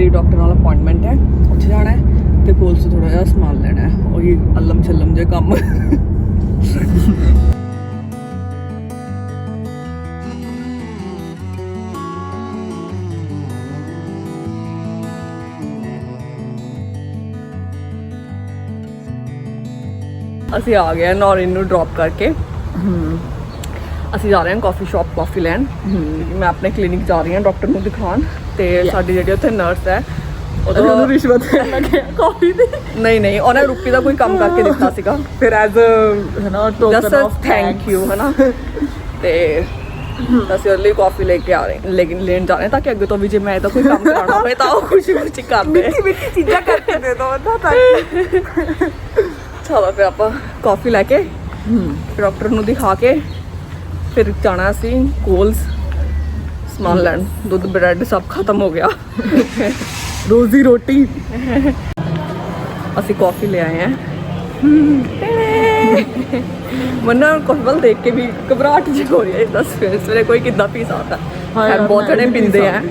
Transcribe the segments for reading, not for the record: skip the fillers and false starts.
मेरी डॉक्टर नाल अपॉइंटमेंट है, उत्थे जाना है ते कोल से थोड़ा जिहा समान लेना है, वही अल्लम छल्लम जे कम। ਅਸੀਂ ਆ ਗਏ ਨੌਰਿਨ ਨੂੰ ਡ੍ਰੌਪ ਕਰਕੇ। ਅਸੀਂ ਜਾ ਰਹੇ ਹਾਂ ਕਾਫੀ ਸ਼ਾਪ ਕਾਫੀ ਲੈਣ। ਮੈਂ ਆਪਣੇ ਕਲੀਨਿਕ ਜਾ ਰਹੀ ਹਾਂ ਡਾਕਟਰ ਨੂੰ ਦਿਖਾਉਣ, ਤੇ ਸਾਡੀ ਜਿਹੜੀ ਉੱਥੇ ਨਰਸ ਹੈ ਉਹਨੂੰ ਰਿਸ਼ਵਤ ਦੇਣ ਲੱਗੇ ਕਾਫੀ ਦੀ। ਨਹੀਂ ਉਹਨੇ ਰੁਪੀ ਦਾ ਕੋਈ ਕੰਮ ਕਰਕੇ ਦਿੱਤਾ ਸੀਗਾ, ਫਿਰ ਐਜ਼ ਹੈ ਨਾ ਟੋਕਨ ਆਫ ਥੈਂਕ ਯੂ ਹੈ ਨਾ, ਤੇ ਅਸੀਂ ਉਹਦੇ ਲਈ ਕਾਫੀ ਲੈ ਕੇ ਆ ਰਹੇ ਲੇਕਿਨ ਲੈਣ ਜਾ ਰਹੇ ਤਾਂ ਕਿ ਅੱਗੇ ਤੋਂ ਵੀ ਜੇ ਮੈਂ ਇਹਦਾ ਕੋਈ ਕੰਮ ਕਰਾਉਣਾ ਹੋਵੇ ਤਾਂ ਉਹ ਖੁਸ਼ੀ ਖੁਸ਼ੀ ਕਰਦੇ। ਮਿੱਠੀ ਚੀਜ਼ਾਂ ਕਰਕੇ ਦੇ ਦੋ ਨਾ ਤਾਂ। ਚਲੋ ਫਿਰ ਆਪਾਂ ਕਾਫੀ ਲੈ ਕੇ ਡਾਕਟਰ ਨੂੰ ਦਿਖਾ ਕੇ ਫਿਰ ਜਾਣਾ ਅਸੀਂ ਕੋਲਸ ਸਮਾਨ ਲੈਣ। ਦੁੱਧ ਬ੍ਰੈਡ ਸਭ ਖਤਮ ਹੋ ਗਿਆ, ਰੋਜ਼ੀ ਰੋਟੀ। ਅਸੀਂ ਕਾਫੀ ਲੈ ਆਏ हैं। मन्ना कॉफी वाल देख के भी घबराहट जी हो रही है, दस सवेरे कोई कितना पी सकता है। बहुत जने पींदे हैं,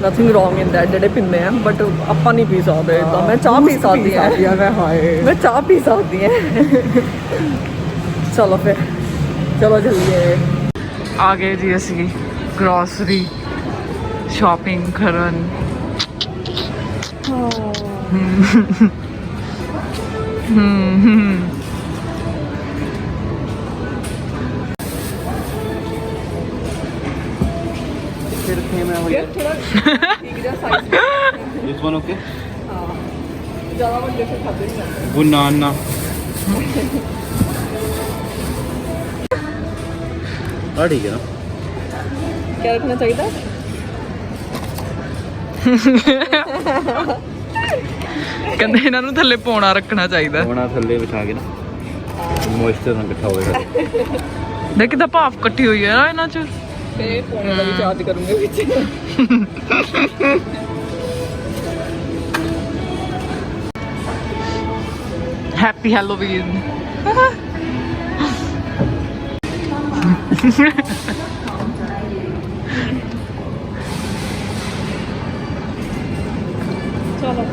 नथिंग रॉन्ग इन दैट ਜਿਹੜੇ ਪੀਂਦੇ ਆ, ਬਟ ਆਪਾਂ ਨਹੀਂ ਪੀ ਸਕਦੇ ਇਦਾਂ। ਮੈਂ ਚਾਹ ਪੀ ਸਕਦੀ ਹਾਂ, ਮੈਂ ਚਾਹ ਪੀ ਸਕਦੀ ਹਾਂ। ਚਲੋ ਫਿਰ ਚਲੋ ਚੱਲੀਏ। ਆ ਗਏ ਜੀ ਅਸੀਂ ਗਰੋਸਰੀ ਸ਼ਾਪਿੰਗ ਕਰਨ। फिर मैं हो यार थोड़ा ठीक जा साइज में। This one okay. हां ज्यादा बड़े से खाते नहीं जाते वो नाना हाँ ठीक है ना। क्या रखना चाहिए? ਕਹਿੰਦੇ ਇਹਨਾਂ ਨੂੰ ਥੱਲੇ ਪੌਣਾ ਰੱਖਣਾ ਚਾਹੀਦਾ। ਪੌਣਾ ਥੱਲੇ ਵਿਛਾ ਕੇ ਨਾ ਮੋਇਸਚਰ ਨਾਲ ਇਕੱਠਾ ਹੋਏਗਾ। ਦੇਖ ਕਿਦਾਂ ਭਾਫ ਇਕੱਠੀ ਹੋਈ ਹੈ ਨਾ ਇਹਨਾਂ ਚ। ਤੇ ਪੌਣੇ ਦਾ ਚਾਰਜ ਕਰੂੰਗੇ ਵਿੱਚ। Happy Halloween. ਚਲੋ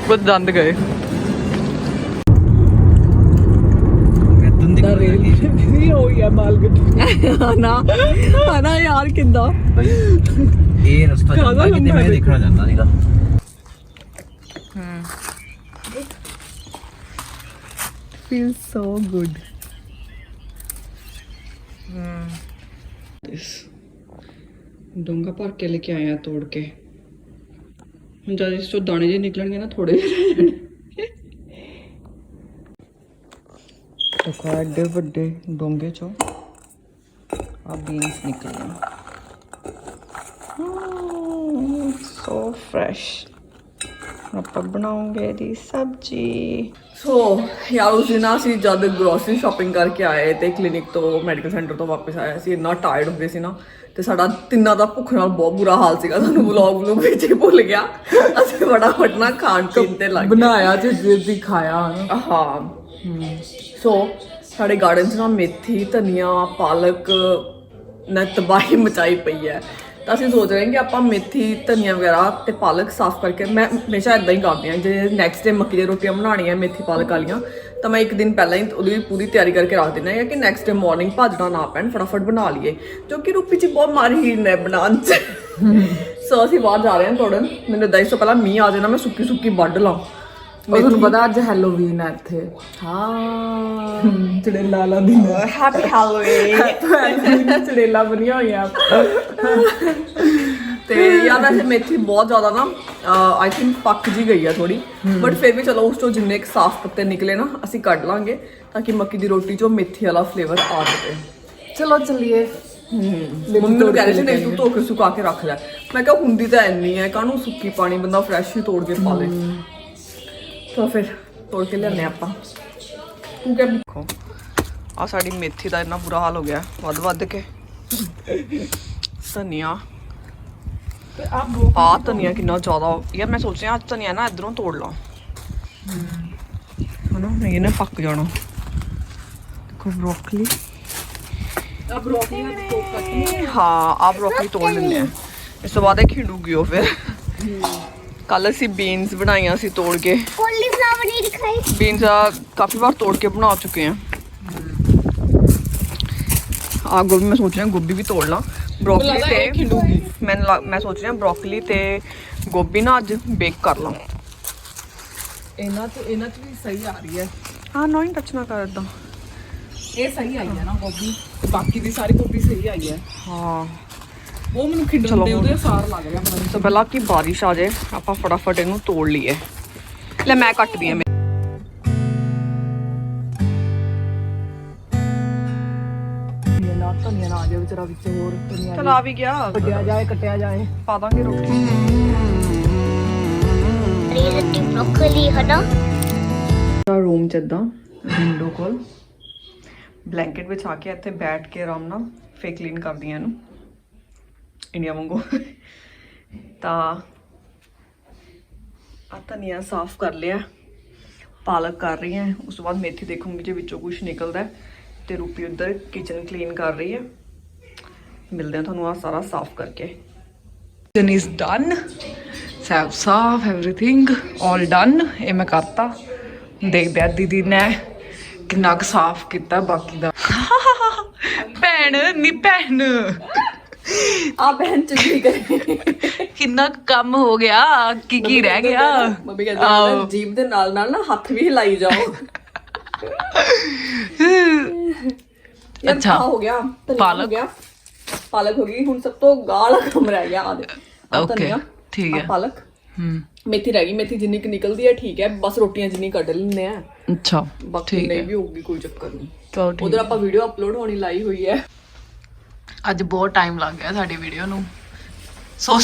ਕੁਝ ਦੰਦ ਗਏ। ਨਾ ਯਾਰ ਕਿੱਦਾਂ ਇਹ ਰਸਤਾ ਜਾਂਦਾ ਕਿਤੇ ਮੈਂ ਦੇਖਣਾ ਚਾਹੁੰਦਾ ਸੀਗਾ। feels so good. डोंगा भर के लेके आए हैं तोड़ के। हम जब इस दाने जे निकलेंगे ना थोड़े देखो एडे बड़े डोंगे चो आ बीन्स निकले सो फ्रेश। ਆਪਾਂ ਬਣਾਉਂਗੇ ਦੀ ਸਬਜ਼ੀ। ਸੋ ਯਾਰ ਉਸ ਦਿਨ ਅਸੀਂ ਜਦ ਗਰੋਸਰੀ ਸ਼ਾਪਿੰਗ ਕਰਕੇ ਆਏ ਤੇ ਕਲੀਨਿਕ ਤੋਂ ਮੈਡੀਕਲ ਸੈਂਟਰ ਤੋਂ ਵਾਪਸ ਆਏ ਸੀ, ਇੰਨਾ ਟਾਇਰਡ ਹੋ ਗਏ ਸੀ ਨਾ, ਤੇ ਸਾਡਾ ਤਿੰਨਾਂ ਦਾ ਭੁੱਖ ਨਾਲ ਬਹੁਤ ਬੁਰਾ ਹਾਲ ਸੀਗਾ। ਸਾਨੂੰ ਵਲੌਗ ਵਿੱਚ ਹੀ ਭੁੱਲ ਗਿਆ। ਅਸੀਂ ਫਟਾਫਟ ਨਾ ਖਾਣ ਪੀਣ ਤੇ ਲੱਗ ਗਏ। ਬਣਾਇਆ ਤੇ ਖਾਇਆ ਹਾਂ। ਸੋ ਸਾਡੇ ਗਾਰਡਨ 'ਚ ਨਾ ਮੇਥੀ ਧਨੀਆ ਪਾਲਕ ਨੇ ਤਬਾਹੀ ਮਚਾਈ ਪਈ ਹੈ। ਤਾਂ ਅਸੀਂ ਸੋਚ ਰਹੇ ਹਾਂ ਕਿ ਆਪਾਂ ਮੇਥੀ ਧਨੀਆ ਵਗੈਰਾ ਤੇ ਪਾਲਕ ਸਾਫ਼ ਕਰਕੇ, ਮੈਂ ਹਮੇਸ਼ਾ ਇਦਾਂ ਹੀ ਕਰਦੀ ਹਾਂ ਜੇ ਨੈਕਸਟ ਡੇ ਮੱਕੀ ਦੀਆਂ ਰੋਟੀਆਂ ਬਣਾਉਣੀਆਂ ਮੇਥੀ ਪਾਲਕ ਵਾਲੀਆਂ, ਤਾਂ ਮੈਂ ਇੱਕ ਦਿਨ ਪਹਿਲਾਂ ਹੀ ਉਹਦੀ ਪੂਰੀ ਤਿਆਰੀ ਕਰਕੇ ਰੱਖ ਦਿੰਦਾ ਹਾਂ ਕਿ ਨੈਕਸਟ ਡੇ ਮਾਰਨਿੰਗ ਭੱਜਣਾ ਨਾ ਪੈਣ, ਫਟਾਫਟ ਬਣਾ ਲਈਏ, ਕਿਉਂਕਿ ਰੂਪੀ 'ਚ ਬਹੁਤ ਮਾਹਿਰ ਨੇ ਬਣਾਉਣ 'ਚ। ਸੋ ਅਸੀਂ ਬਾਹਰ ਜਾ ਰਹੇ ਹਾਂ ਤੋੜਨ। ਮੈਨੂੰ ਦਸ ਤੋਂ ਪਹਿਲਾਂ ਮੀਂਹ ਆ ਜਾਣਾ, ਮੈਂ ਸੁੱਕੀ ਸੁੱਕੀ ਵੱਢ ਲਾਂ। ਤੁਹਾਨੂੰ ਪਤਾ ਅੱਜ ਹੈਲੋਵੀਨ ਹੈ ਇੱਥੇ। ਹਾਂ ਚੜੇਲਾ ਲਾ ਦੀ ਹੈਪੀ ਹੈਲੋਵੀਨ। ਚੜੇਲਾ ਬਣੀਆਂ ਹੋਈਆਂ ਤੇ ਯਾਰ ਵੈਸੇ ਮੇਥੀ ਬਹੁਤ ਜ਼ਿਆਦਾ ਨਾ ਆਈ ਥਿੰਕ ਪੱਕ ਜੀ ਗਈ ਆ ਥੋੜੀ, ਬਟ ਫਿਰ ਵੀ ਚਲੋ ਉਸ ਤੋਂ ਜਿੰਨੇ ਕੁ ਸਾਫ਼ ਪੱਤੇ ਨਿਕਲੇ ਨਾ ਅਸੀਂ ਕੱਢ ਲਾਂਗੇ ਤਾਂ ਕਿ ਮੱਕੀ ਦੀ ਰੋਟੀ 'ਚੋਂ ਮੇਥੀ ਵਾਲਾ ਫਲੇਵਰ ਆ ਜਾਵੇ। ਚਲੋ ਚੱਲੀਏ। ਮੰਮੀ ਨੂੰ ਕਹਿ ਰਹੀ ਸੀ ਨਹੀਂ ਤੂੰ ਧੋ ਕੇ ਸੁਕਾ ਕੇ ਰੱਖ ਲੈ। ਮੈਂ ਕਿਹਾ ਹੁੰਦੀ ਤਾਂ ਇੰਨੀ ਹੈ, ਕਾਹਨੂੰ ਸੁੱਕੀ ਪਾਣੀ, ਬੰਦਾ ਫਰੈਸ਼ ਹੀ ਤੋੜ ਕੇ ਪਾ ਲੇ। ਤਾਂ ਫਿਰ ਤੋੜ ਕੇ ਲਿਆਉਂਦੇ ਆਪਾਂ। ਤੂੰ ਕਿਆ ਦੇਖੋ ਆ ਸਾਡੀ ਮੇਥੀ ਦਾ ਇੰਨਾ ਬੁਰਾ ਹਾਲ ਹੋ ਗਿਆ ਵੱਧ ਕੇ। ਧਨੀਆ ਆ ਧਨੀਆ ਕਿੰਨਾ ਜ਼ਿਆਦਾ ਯਾਰ, ਮੈਂ ਸੋਚ ਰਿਹਾ ਅੱਜ ਧਨੀਆ ਨਾ ਇਧਰੋਂ ਤੋੜ ਲਾਂ ਹਨਾ, ਨਹੀਂ ਇਹਨੇ ਪੱਕ ਜਾਣਾ। ਦੇਖੋ ਬਰੋਕਲੀ, ਹਾਂ ਆ ਬਰੋਕਲੀ ਤੋੜ ਲੈਂਦੇ ਆ ਇਸ ਤੋਂ ਬਾਅਦ ਇਹ ਖਿੰਡੂਗੀ ਉਹ ਫਿਰ। ਕੱਲ ਅਸੀਂ ਬੀਨਸ ਬਣਾਈਆਂ ਸੀ ਤੋੜ ਕੇ। ਕੌਲੀਫਲਾਵਰ ਨਹੀਂ ਦਿਖਾਈ। ਬੀਨਸ ਕਾਫੀ ਵਾਰ ਤੋੜ ਕੇ ਬਣਾ ਚੁੱਕੇ ਹਾਂ। ਆ ਗੋਭੀ ਮੈਂ ਸੋਚ ਰਿਹਾ ਗੋਭੀ ਵੀ ਤੋੜ ਲਾਂ। ਬਰੋਕਲੀ ਤੇ ਖਿੰਡੂਗੀ। ਮੈਂ ਸੋਚ ਰਿਹਾ ਬਰੋਕਲੀ ਤੇ ਗੋਭੀ ਨਾ ਅੱਜ ਬੇਕ ਕਰ ਲਾਂ। ਇਹਨਾਂ ਚ ਵੀ ਸਹੀ ਆ ਰਹੀ ਹੈ। ਹਾਂ ਨਾ ਹੀ ਟੱਚ ਨਾ ਕਰ ਏਦਾਂ। ਇਹ ਸਹੀ ਆਈ ਹੈ ਨਾ ਗੋਭੀ, ਬਾਕੀ ਦੀ ਸਾਰੀ ਗੋਭੀ ਸਹੀ ਆਈ ਹੈ। ਹਾਂ ਉਹ ਮੈਨੂੰ ਖਿੰਡਣ ਦੇ ਉਹਦੇ ਸਾਰ ਲੱਗ ਰਿਹਾ ਮੈਨੂੰ। ਤੋਂ ਪਹਿਲਾਂ ਕਿ ਬਾਰਿਸ਼ ਆ ਜਾਏ ਆਪਾਂ ਫਟਾਫਟ ਇਹਨੂੰ ਤੋੜ ਲਈਏ। ਲੈ ਮੈਂ ਕੱਟਦੀ ਆ। ਧਨੀਆ ਨਾ ਆ ਜਾਏ ਵਿਚਾਰਾ ਵਿੱਚ, ਹੋਰ ਧਨੀਆ ਚਲ ਆ ਵੀ ਗਿਆ। ਵੱਡਿਆ ਜਾਏ ਕੱਟਿਆ ਜਾਏ, ਪਾ ਦਾਂਗੇ ਰੋਟੀ। ਰੇਲਟੀ ਬ੍ਰੋਕਲੀ ਹਨਾ। ਰੂਮ ਚ ਇਦਾਂ ਵਿੰਡੋ ਕੋਲ ਬਲੈਂਕਟ ਵਿਛਾ ਕੇ ਇੱਥੇ ਬੈਠ ਕੇ ਆਰਾਮ ਨਾਲ ਫੇਰ ਕਲੀਨ ਕਰਦੀਆਂ ਇਹਨੂੰ ਇੰਡੀਆ ਵਾਂਗੂ। ਤਾਂ ਆ ਧਨੀਆ ਸਾਫ਼ ਕਰ ਲਿਆ, ਪਾਲਕ ਕਰ ਰਹੀ ਹਾਂ। ਉਸ ਤੋਂ ਬਾਅਦ ਮੇਥੀ ਦੇਖੂੰਗੀ ਜੇ ਵਿੱਚੋਂ ਕੁਝ ਨਿਕਲਦਾ ਤੇ ਰੂਪੀ ਉੱਧਰ ਕਿਚਨ ਕਲੀਨ ਕਰ ਰਹੀ ਹੈ। ਮਿਲਦੇ ਹਾਂ ਤੁਹਾਨੂੰ ਆ ਸਾਰਾ ਸਾਫ਼ ਕਰਕੇ। ਕਿਚਨ ਇਜ਼ ਡਨ, ਸਭ ਸਾਫ, ਐਵਰੀਥਿੰਗ ਆਲ ਡਨ। ਇਹ ਮੈਂ ਕਰਤਾ। ਦੇਖਦੇ ਆ ਦੀਦੀ ਨੇ ਕਿੰਨਾ ਕੁ ਸਾਫ ਕੀਤਾ ਬਾਕੀ ਦਾ। ਭੈਣ ਨੀ ਭੈਣ, ਆ ਬਹਿਨ ਚੰਗੀ ਕਰੇ ਕਿੰਨਾ ਕੁ ਕੰਮ ਹੋ ਗਿਆ, ਕੀ ਰਹਿ ਗਿਆ। ਮੰਮੀ ਕਹਿੰਦੀ ਜੀਭ ਦੇ ਨਾਲ ਨਾਲ ਨਾ ਹੱਥ ਵੀ ਹਿਲਾਈ ਜਾਓ। ਅੱਛਾ ਹੋ ਗਿਆ ਪਾਲਕ ਹੋ ਗਿਆ, ਪਾਲਕ ਹੋ ਗਈ। ਹੁਣ ਸਭ ਤੋਂ ਗਾਲਾ ਕੰਮ ਰਹਿ ਗਿਆ। ਓਕੇ ਠੀਕ ਹੈ। ਪਾਲਕ ਮੇਥੀ ਰਹਿ ਗਈ। ਮੇਥੀ ਜਿੰਨੀ ਕੁ ਨਿਕਲਦੀ ਹੈ ਠੀਕ ਹੈ, ਬਸ ਰੋਟੀਆਂ ਜਿੰਨੀ ਕੱਢ ਲੈਂਦੇ ਆ। ਅੱਛਾ ਬਾਕੀ ਨਹੀਂ ਵੀ ਹੋਊਗੀ ਕੋਈ ਚੱਕਰ ਨਹੀਂ। ਚਲੋ ਠੀਕ। ਉਧਰ ਆਪਾਂ ਵੀਡੀਓ ਅਪਲੋਡ ਹੋਣੀ ਲਾਈ ਹੋਈ ਹੈ। ਅੱਜ ਬਹੁਤ ਟਾਈਮ ਲੱਗ ਗਿਆ ਸਾਡੀ ਵੀਡੀਓ ਨੂੰ। ਸੋ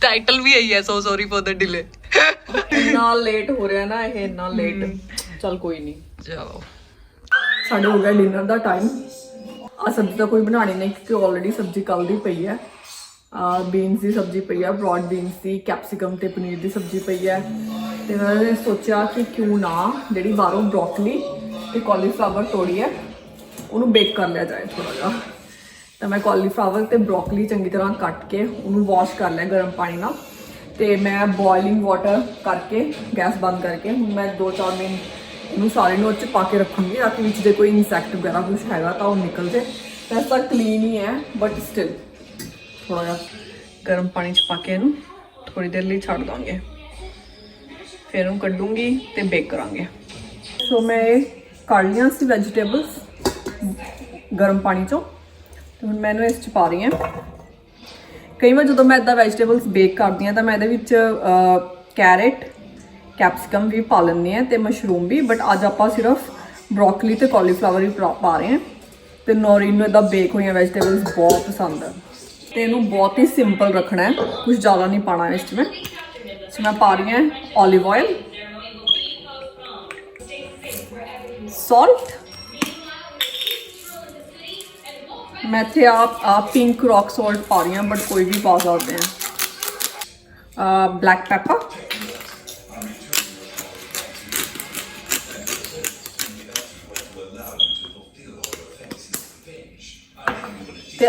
ਟਾਈਟਲ ਵੀ ਆਈ ਹੈ so sorry for the delay. ਇੰਨਾ ਲੇਟ ਹੋ ਰਿਹਾ ਨਾ ਇਹ, ਇੰਨਾ ਲੇਟ। ਚਲ ਕੋਈ ਨਹੀਂ। ਚਲੋ ਸਾਡੇ ਹੋ ਗਿਆ ਡਿਨਰ ਦਾ ਟਾਈਮ। ਆ ਸਬਜ਼ੀ ਤਾਂ ਕੋਈ ਬਣਾਣੀ ਨਹੀਂ ਕਿਉਂਕਿ ਆਲਰੇਡੀ ਸਬਜ਼ੀ ਕੱਲ ਦੀ ਪਈ ਹੈ। ਬੀਨਸ ਦੀ ਸਬਜ਼ੀ ਪਈ ਹੈ, ਬ੍ਰੌਡ ਬੀਨਸ ਦੀ, ਕੈਪਸਿਕਮ ਤੇ ਪਨੀਰ ਦੀ ਸਬਜ਼ੀ ਪਈ ਹੈ। ਤੇ ਮੈਂ ਸੋਚਿਆ ਕਿ ਕਿਉਂ ਨਾ ਜਿਹੜੀ ਬਾਹਰੋਂ ਬਰੋਕਲੀ ਤੇ ਕਾਲੀਫਲਾਵਰ ਤੋੜੀ ਹੈ ਉਹਨੂੰ ਬੇਕ ਕਰ ਲਿਆ ਜਾਏ ਥੋੜਾ ਜਿਹਾ। ਤਾਂ ਮੈਂ ਕਾਲੀਫਲਾਵਰ ਤੇ ਬਰੋਕਲੀ ਚੰਗੀ ਤਰ੍ਹਾਂ ਕੱਟ ਕੇ ਉਹਨੂੰ ਵਾਸ਼ ਕਰ ਲਿਆ ਗਰਮ ਪਾਣੀ ਨਾਲ। ਤੇ ਮੈਂ ਬੋਇਲਿੰਗ ਵਾਟਰ ਕਰਕੇ ਗੈਸ ਬੰਦ ਕਰਕੇ ਹੁਣ ਮੈਂ 2-4 ਮਿੰਟ ਇਹਨੂੰ ਸਾਰੇ ਨੂੰ ਉਹ 'ਚ ਪਾ ਕੇ ਰੱਖੂੰਗੀ ਤਾਂ ਕਿ ਵਿੱਚ ਜੇ ਕੋਈ ਇਨਸੈਕਟ ਵਗੈਰਾ ਕੁਝ ਹੈਗਾ ਤਾਂ ਉਹ ਨਿਕਲ ਜੇ। ਵੈਸੇ ਕਲੀਨ ਹੀ ਹੈ ਬਟ ਸਟਿਲ ਥੋੜਾ ਜਿਹਾ ਗਰਮ ਪਾਣੀ 'ਚ ਪਾ ਕੇ ਇਹਨੂੰ ਥੋੜੀ ਦੇਰ ਲਈ ਛੱਡ ਦਾਂਗੇ, ਫਿਰ ਇਹਨੂੰ ਕੱਢੂੰਗੀ ਤੇ ਬੇਕ ਕਰਾਂਗੇ। ਸੋ ਮੈਂ ਕੱਢ ਲਈਆਂ ਸੀ ਵੈਜੀਟੇਬਲਸ ਗਰਮ ਪਾਣੀ 'ਚੋਂ ਤੇ ਹੁਣ ਮੈਂ ਇਹਨੂੰ ਇਸ 'ਚ ਪਾ ਰਹੀ ਹਾਂ। ਕਈ ਵਾਰ ਜਦੋਂ ਮੈਂ ਇੱਦਾਂ ਵੈਜੀਟੇਬਲਸ ਬੇਕ ਕਰਦੀ ਹਾਂ ਤਾਂ ਮੈਂ ਇਹਦੇ ਵਿੱਚ ਕੈਰਟ, ਕੈਪਸਿਕਮ ਵੀ ਪਾ ਲੈਂਦੀ ਹਾਂ ਤੇ ਮਸ਼ਰੂਮ ਵੀ, ਬਟ ਅੱਜ ਆਪਾਂ ਸਿਰਫ ਬਰੋਕਲੀ ਤੇ ਕਾਲੀਫਲਾਵਰ ਹੀ ਪਾ ਰਹੇ ਹਾਂ। ਤੇ ਨੌਰੀਨ ਨੂੰ ਇੱਦਾਂ ਬੇਕ ਹੋਈਆਂ ਵੈਜੀਟੇਬਲਸ ਬਹੁਤ ਪਸੰਦ ਹੈ ਤੇ ਇਹਨੂੰ ਬਹੁਤ ਹੀ ਸਿੰਪਲ ਰੱਖਣਾ ਹੈ, ਕੁਝ ਜ਼ਿਆਦਾ ਨਹੀਂ ਪਾਉਣਾ ਇਸ 'ਚ। ਮੈਂ ਪਾ ਰਹੀ ਹਾਂ olive oil, salt, मैं इतने आप पिंक रॉक सॉल्ट पा रही हूँ बट कोई भी पा सकते हैं। ब्लैक पेपर, ਤੇ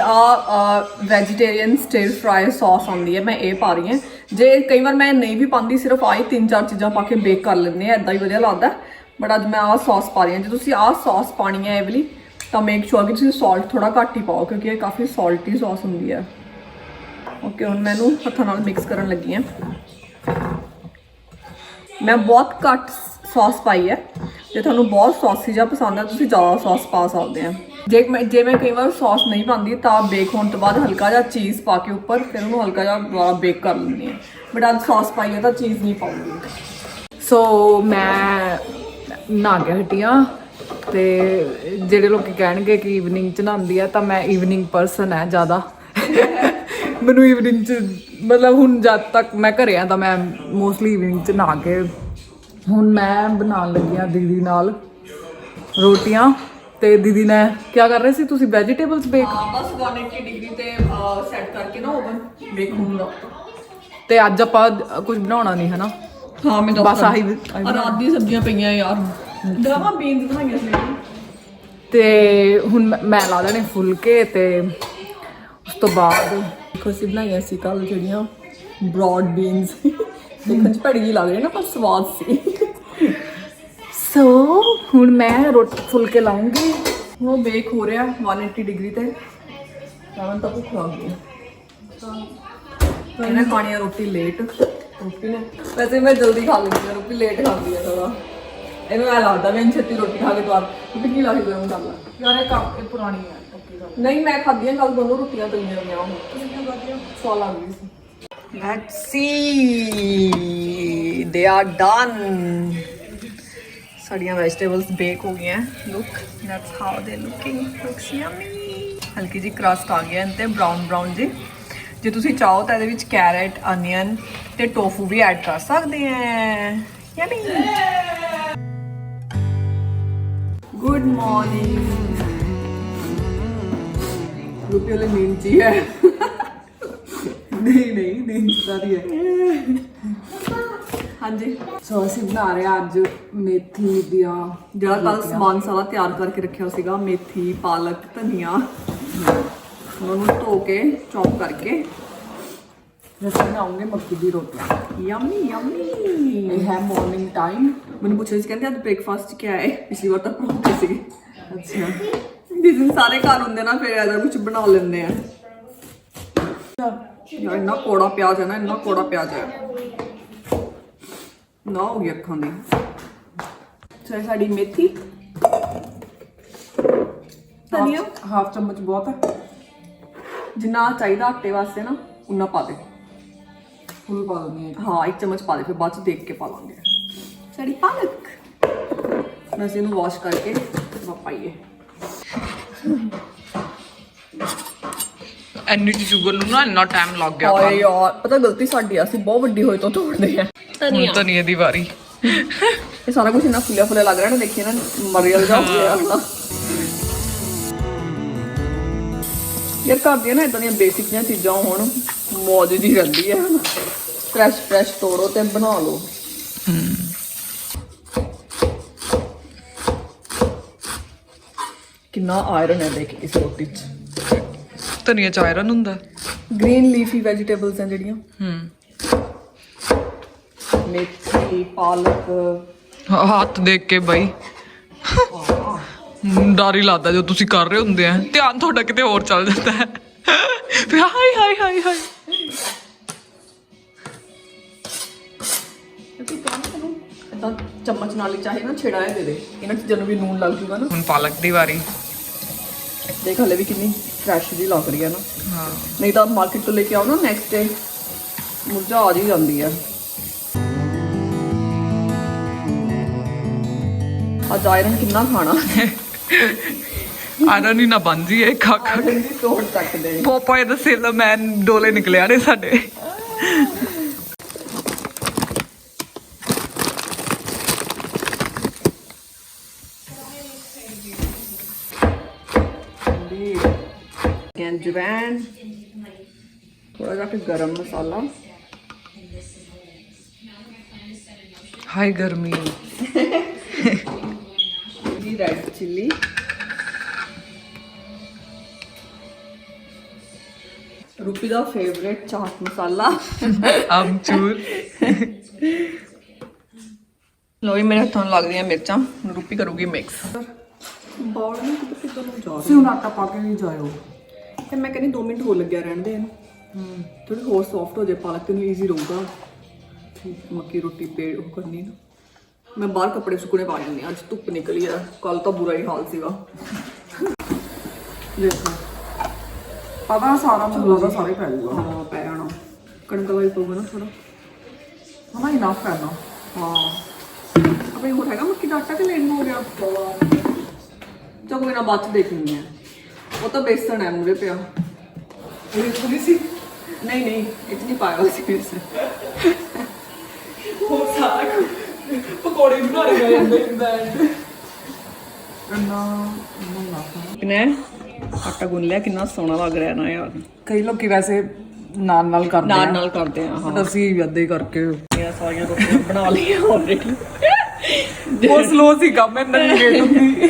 ਵੈਜੀਟੇਰੀਅਨ ਸਟਿਰ ਫਰਾਈ ਸੌਸ ਆਉਂਦੀ ਹੈ, ਮੈਂ ਇਹ ਪਾ ਰਹੀ ਹਾਂ। ਜੇ ਕਈ ਵਾਰ ਮੈਂ ਨਹੀਂ ਵੀ ਪਾਉਂਦੀ, ਸਿਰਫ ਆਹ 3-4 ਚੀਜ਼ਾਂ ਪਾ ਕੇ ਬੇਕ ਕਰ ਲੈਂਦੇ ਹਾਂ, ਇੱਦਾਂ ਹੀ ਵਧੀਆ ਲੱਗਦਾ। ਬਟ ਅੱਜ ਮੈਂ ਆਹ ਸੌਸ ਪਾ ਰਹੀ ਹਾਂ। ਜੇ ਤੁਸੀਂ ਆਹ ਸੌਸ ਪਾਣੀ ਹੈ ਇਹ ਵਾਲੀ ਤਾਂ ਮੇਕ ਸ਼ੋਰ ਕਿ ਤੁਸੀਂ ਸਾਲਟ ਥੋੜਾ ਘੱਟ ਹੀ ਪਾਓ ਕਿਉਂਕਿ ਇਹ ਕਾਫੀ ਸਾਲਟੀ ਸੌਸ ਹੁੰਦੀ ਹੈ। ਓਕੇ ਹੁਣ ਮੈਂ ਇਹਨੂੰ ਹੱਥਾਂ ਨਾਲ ਮਿਕਸ ਕਰਨ ਲੱਗੀ ਹਾਂ। ਮੈਂ ਬਹੁਤ ਘੱਟ ਸੌਸ ਪਾਈ ਹੈ। ਜੇ ਤੁਹਾਨੂੰ ਬਹੁਤ ਸੌਸੀ ਜਿਹਾ ਪਸੰਦ ਹੈ ਤੁਸੀਂ ਜ਼ਿਆਦਾ ਸੌਸ ਪਾ ਸਕਦੇ ਆ। ਜੇ ਮੈਂ ਕਈ ਵਾਰ ਸੌਸ ਨਹੀਂ ਪਾਉਂਦੀ ਤਾਂ ਬੇਕ ਹੋਣ ਤੋਂ ਬਾਅਦ ਹਲਕਾ ਜਿਹਾ ਚੀਜ਼ ਪਾ ਕੇ ਉੱਪਰ ਫਿਰ ਉਹਨੂੰ ਹਲਕਾ ਜਿਹਾ ਦੁਬਾਰਾ ਬੇਕ ਕਰ ਲੈਂਦੀ ਹਾਂ। ਬਟ ਅੱਜ ਸੌਸ ਪਾਈ ਹੈ ਤਾਂ ਚੀਜ਼ ਨਹੀਂ ਪਾਉਂਗੀ। ਸੋ ਮੈਂ ਨਹਾ ਕੇ ਹਟੀਆਂ ਤੇ ਜਿਹੜੇ ਲੋਕ ਕਹਿਣਗੇ ਕਿ ਈਵਨਿੰਗ 'ਚ ਨਹਾਉਂਦੀ ਆ ਤਾਂ ਮੈਂ ਈਵਨਿੰਗ ਪਰਸਨ ਹੈ ਜ਼ਿਆਦਾ। ਮੈਨੂੰ ਈਵਨਿੰਗ 'ਚ ਮਤਲਬ ਹੁਣ ਜਦ ਤੱਕ ਮੈਂ ਘਰੇ ਆ ਤਾਂ ਮੈਂ ਮੋਸਟਲੀ ਈਵਨਿੰਗ 'ਚ ਨਹਾ ਕੇ ਹੁਣ ਮੈਂ ਬਣਾਉਣ ਲੱਗੀ ਆ ਦੀਦੀ ਨਾਲ ਰੋਟੀਆਂ। ਤੇ ਦੀਦੀ ਨੇ ਕੀ ਕਰ ਰਹੇ ਸੀ ਤੁਸੀਂ? Vegetables bake? ਬਸ 180 ਡਿਗਰੀ ਤੇ ਸੈੱਟ ਕਰਕੇ ਨਾ ਓਵਨ ਬੇਕ ਹੁੰਦਾ। ਤੇ ਅੱਜ ਆਪਾਂ ਕੁਝ ਬਣਾਉਣਾ ਨਹੀਂ ਹੈ ਨਾ? ਹਾਂ ਮੈਂ ਬਸ ਆਹੀ ਰਾਤ ਦੀ ਸਬਜ਼ੀਆਂ ਪਈਆਂ ਯਾਰ, ਦਵਾ ਬੀਨਸ ਬਣਾਈਆਂ ਸੀ। ਤੇ ਹੁਣ ਮੈਂ ਲਾ ਦੇਣੇ ਫੁਲਕੇ ਤੇ ਉਸ ਤੋਂ ਬਾਅਦ ਦੇਖੋ ਅਸੀਂ ਬਣਾਈਆਂ ਸੀ ਕੱਲ ਜਿਹੜੀਆਂ ਬ੍ਰੌਡ ਬੀਨਸ ਦੇਖਣ ਚ ਭੜੀ ਜਿਹੀ ਲੱਗ ਰਹੀ ਨਾ ਪਰ ਸਵਾਦ ਸੀ। ਸੋ ਹੁਣ ਮੈਂ ਰੋਟੀ ਫੁਲਕੇ ਲਾਉਂਗੀ। ਉਹ ਬੇਕ ਹੋ ਰਿਹਾ 180 ਡਿਗਰੀ ਤੇ ਤਾਂ ਤਾਂ ਭੁੱਖ ਲੱਗ ਗਈ। ਇਹਨੇ ਖਾਣੀ ਆ ਰੋਟੀ ਲੇਟ। ਰੋਟੀ ਨੇ ਵੈਸੇ ਮੈਂ ਜਲਦੀ ਖਾ ਲੈਂਦੀ ਹਾਂ, ਰੋਟੀ ਲੇਟ ਖਾਂਦੀ ਆ ਥੋੜਾ। ਇਹਨੂੰ ਐ ਲੱਗਦਾ ਮੈਂ ਛੇਤੀ ਰੋਟੀ ਖਾ ਕੇ ਦੁਬਾਰ ਰੋਟੀ ਕੀ ਲੱਗਦੀ ਮੈਂ ਕਰ ਲਾ। ਯਾਰ ਇਹ ਕੰਮ ਇਹ ਪੁਰਾਣੀ ਹੈ ਓਕੇ ਗੱਲ। ਨਹੀਂ ਮੈਂ ਖਾਧੀਆਂ ਕੱਲ ਦੋਨੋਂ ਰੋਟੀਆਂ ਤਲੀਆਂ ਹੋਈਆਂ ਹੁਣ। ਤੁਸੀਂ ਕਿਉਂ ਖਾਧੀਆਂ? ਸਵਾਦ ਲੱਗ ਰਹੀ ਸੀ। Let's see, they are done. ਸਾਡੀਆਂ ਵੈਜੀਟੇਬਲਸ ਬੇਕ ਹੋ ਗਈਆਂ। Look, that's how they looking. Looks yummy. ਹਲਕੀ ਜੀ ਕਰਸਟ ਆ ਗਿਆ ਤੇ ਬਰਾਊਨ ਜੀ। ਜੇ ਤੁਸੀਂ ਚਾਹੋ ਤਾਂ ਇਹਦੇ ਵਿੱਚ ਕੈਰਟ, ਅਨੀਅਨ ਤੇ ਟੋਫੂ ਵੀ ਐਡ ਕਰ ਸਕਦੇ ਆ। ਯਮੀ। Good morning. ਰੂਪੀ ਵਾਲੀ ਨੀਂਦ ਜੀ ਹੈ। ਨਹੀਂ ਨੀਂਦ ਸਾਰੀ ਹੈ। ਹਾਂਜੀ ਸੋ ਅਸੀਂ ਬਣਾ ਰਹੇ ਹਾਂ ਅੱਜ ਮੇਥੀ ਦੀਆਂ ਜਿਹੜਾ ਕੱਲ ਸਮਾਨ ਸਾਰਾ ਤਿਆਰ ਕਰਕੇ ਰੱਖਿਆ ਸੀਗਾ, ਮੇਥੀ, ਪਾਲਕ, ਧਨੀਆ, ਉਹਨਾਂ ਨੂੰ ਧੋ ਕੇ ਚੌਪ ਕਰਕੇ ਅਸੀਂ ਬਣਾਉਂਗੇ ਮੱਕੀ ਦੀ ਰੋਟੀ। Yummy yummy. ਇਹ ਹੈ ਮਾਰਨਿੰਗ ਟਾਈਮ। ਮੈਨੂੰ ਪੁੱਛਿਆ ਸੀ ਕਹਿੰਦੇ ਅੱਜ ਬ੍ਰੇਕਫਾਸਟ 'ਚ ਕੀ ਹੈ? ਪਿਛਲੀ ਵਾਰ ਤਾਂ ਪਰੌਂਠੇ ਸੀਗੇ। ਅੱਛਾ ਜਿਸ ਦਿਨ ਸਾਰੇ ਘਰ ਹੁੰਦੇ ਨਾ ਫਿਰ ਇਹਦਾ ਕੁਝ ਬਣਾ ਲੈਂਦੇ ਆ। ਯਾਰ ਇੰਨਾ ਕੋੜਾ ਪਿਆਜ਼ ਹੈ ਨਾ, ਇੰਨਾ ਕੋੜਾ ਪਿਆਜ਼ ਹੈ ਨਾ ਹੋ ਗਈ ਅੱਖਾਂ ਦੀ। ਸੋ ਸਾਡੀ ਮੇਥੀ, ਧਨੀਆ ਹਾਫ ਚਮਚ ਬਹੁਤ ਹੈ। ਜਿੰਨਾ ਚਾਹੀਦਾ ਆਟੇ ਵਾਸਤੇ ਨਾ ਉਨਾ ਪਾ ਦੇ। ਫੁੱਲ ਪਾ ਦਿੰਦੀ ਹਾਂ। ਹਾਂ 1 ਚਮਚ ਪਾ ਦੇ, ਫਿਰ ਬਾਅਦ ਚ ਦੇਖ ਕੇ ਪਾ ਲਾਂਗੇ। ਸਾਡੀ ਪਾਲਕ ਮੈਂ ਇਹਨੂੰ ਵਾਸ਼ ਕਰਕੇ ਪਾਈਏ। ਐਨੀ ਚੀਜ਼ੂਗਰ ਨੂੰ ਨਾ ਇੰਨਾ ਟਾਈਮ ਲੱਗ ਗਿਆ। ਓਏ ਯਾਰ ਪਤਾ ਗਲਤੀ ਸਾਡੀ ਆ, ਅਸੀਂ ਬਹੁਤ ਵੱਡੀ ਹੋਏ ਤੋਂ ਤੋੜਦੇ ਆ। ਹੁਣ ਧਨੀਏ ਦੀ ਵਾਰੀ। ਇਹ ਸਾਰਾ ਕੁਝ ਇੰਨਾ ਫੁੱਲਿਆ ਫੁੱਲਿਆ ਲੱਗ ਰਿਹਾ ਨਾ, ਦੇਖੀਏ ਨਾ ਮਰੀਅਲ ਜਾ ਹੋ ਗਿਆ ਨਾ। ਯਾਰ ਘਰ ਦੀਆਂ ਨਾ ਇਦਾਂ ਦੀਆਂ ਬੇਸਿਕ ਜਿਹੀਆਂ ਚੀਜ਼ਾਂ ਹੋਣ ਮੌਜ ਜੀ ਰਹਿੰਦੀ ਹੈ। ਫਰੈਸ਼ ਤੋੜੋ ਤੇ ਬਣਾ ਲਓ। ਕਿੰਨਾ ਆਇਰਨ ਹੈ ਦੇਖ ਇਸ ਰੋਟੀ 'ਚ। ਧਨੀਆ ਚ ਆਇਰਨ ਹੁੰਦਾ। ਗ੍ਰੀਨ ਲੀਫੀ ਵੈਜੀਟੇਬਲਸ ਆ ਜਿਹੜੀਆਂ, ਮੇਥੀ, ਪਾਲਕ। ਹੱਥ ਦੇਖ ਕੇ ਬਈ ਡਰ ਹੀ ਲੱਗਦਾ ਜੋ ਤੁਸੀਂ ਕਰ ਰਹੇ ਹੁੰਦੇ ਆ। ਧਿਆਨ ਤੁਹਾਡਾ ਕਿਤੇ ਹੋਰ ਚੱਲ ਜਾਂਦਾ ਹੈ। ਫਿਰ ਹਾਏ ਹਾਏ ਹਾਏ ਹਾਏ। ਇਦਾਂ ਚਮਚ ਨਾਲ ਹੀ ਚਾਹੇ ਨਾ ਛੇੜਾ ਦੇ ਦੇ, ਇਹਨਾਂ ਚੀਜ਼ਾਂ ਨੂੰ ਵੀ ਨੂਨ ਲੱਗ ਜੂਗਾ ਨਾ। ਹੁਣ ਪਾਲਕ ਦੀ ਵਾਰੀ। ਦੇਖ ਹਲੇ ਵੀ ਕਿੰਨੀ ਫਰੈਸ਼ ਜੀ ਲੱਗ ਰਹੀ ਹੈ ਨਾ। ਹਾਂ ਨਹੀਂ ਤਾਂ ਮਾਰਕੀਟ ਤੋਂ ਲੈ ਕੇ ਆਓ ਨਾ ਨੈਕਸਟ ਡੇ ਮੁਰਝਾ ਜੀ ਜਾਂਦੀ ਹੈ। ਅੱਜ ਆਇਰਨ ਕਿੰਨਾ ਖਾਣਾ। ਆਇਰਨ ਹੀ ਨਾ ਬਣ ਜੀ ਇਹ ਖਾ ਖਾ। ਆਇਰਨ ਦੀ ਤੋੜ ਚੱਕਦੇ। ਪੋਪਾਏ ਦਾ ਸੇਲਰ ਮੈਨ ਡੋਲੇ ਨਿਕਲਿਆ ਨੇ ਸਾਡੇ। ਜਵੈਨ, ਥੋੜਾ ਜਿਹਾ ਗਰਮ ਮਸਾਲਾ, ਹਾਈ ਗਰਮੀ। ਰੈਡ ਚਿੱਲੀ, ਰੂਪੀ ਦਾ ਫੇਵਰੇਟ ਚਾਟ ਮਸਾਲਾ, ਅਮਚੂਰ। ਲੋ ਮੇਰੇ ਹੱਥਾਂ ਨੂੰ ਲੱਗਦੀਆਂ ਮਿਰਚਾਂ। ਰੂਪੀ ਕਰੂਗੀ ਮਿਕਸ। ਬਾਲ ਨੂੰ ਕਿਤੇ ਨੂੰ ਜਾ ਤੁਸੀਂ ਹੁਣ ਆਟਾ ਪਾ ਕੇ ਨਹੀਂ ਜਾਇਓ। ਤੇ ਮੈਂ ਕਹਿੰਦੀ 2 ਮਿੰਟ ਹੋਰ ਲੱਗਿਆ ਰਹਿਣ ਦੇ ਇਹਨੂੰ। ਥੋੜੀ ਹੋਰ ਸੌਫਟ ਹੋ ਜਾਏ ਪਾਲਕ ਤੇ ਨੂੰ ਈਜ਼ੀ ਰਹੂਗਾ। ਮੱਕੀ ਰੋਟੀ ਪੇੜ ਉਹ ਕਰਨੀ ਨਾ। ਮੈਂ ਬਾਹਰ ਕੱਪੜੇ ਸੁੱਕਣੇ ਪਾ ਲੈਂਦੀ ਹਾਂ, ਅੱਜ ਧੁੱਪ ਨਿਕਲੀ ਆ। ਕੱਲ ਤਾਂ ਬੁਰਾ ਹੀ ਹਾਲ ਸੀਗਾ। ਦੇਖੋ ਪਤਾ ਸਾਰਾ ਮਸਾਲਾ ਦਾ ਸਾਰੇ ਪੈ ਜਾਊਗਾ। ਹਾਂ ਪੈ ਜਾਣਾ। ਕਣਕ ਵਾਲੀ ਪਊਗਾ ਨਾ ਥੋੜਾ। ਹਨਾ ਇਨਫ ਹੈ ਨਾ। ਹਾਂ ਆਪਣੇ ਹੋਰ ਹੈਗਾ ਮੱਕੀ ਦਾ ਆਟਾ ਕਿ ਲੈਣ ਹੋ ਗਿਆ? ਚਲ ਕੋਈ ਨਾ ਬਾਅਦ ਚ ਦੇਖ ਲੈਂਦੇ ਆ। ਉਹ ਤਾਂ ਬੇਸਣ ਹੈ ਮੂਰੇ ਪਿਆ। ਇਹ ਥੋੜੀ ਸੀ। ਨਹੀਂ ਇਹ 'ਚ ਨਹੀਂ ਪਾਇਆ ਹੋਇਆ ਸੀ ਬੇਸਣ। ਉਹ ਸਾਰਾ ਪਕੌੜੇ ਬਣਾ ਰਹੇ ਜਾਂਦੇ ਬੈਂਡ। ਕਿਨੇ ਆਟਾ ਗੁੰਨ ਲਿਆ, ਕਿੰਨਾ ਸੋਹਣਾ ਲੱਗ ਰਿਹਾ ਨਾ ਯਾਰ। ਕਈ ਲੋਕੀ ਵੈਸੇ ਨਾਲ ਕਰਦੇ ਆ। ਨਾਲ ਕਰਦੇ ਆ। ਬਟ ਅਸੀਂ ਅੱਧੇ ਹੀ ਕਰਕੇ ਇਹ ਸਾਰੀਆਂ ਰੋਟੀਆਂ ਬਣਾ ਲਈਆਂ ਆਲਰੇਡੀ। ਉਹ ਸਲੋ ਸੀ ਕੰਮ ਇੰਨਾ ਨਹੀਂ ਲੇਟ ਹੁੰਦੀ।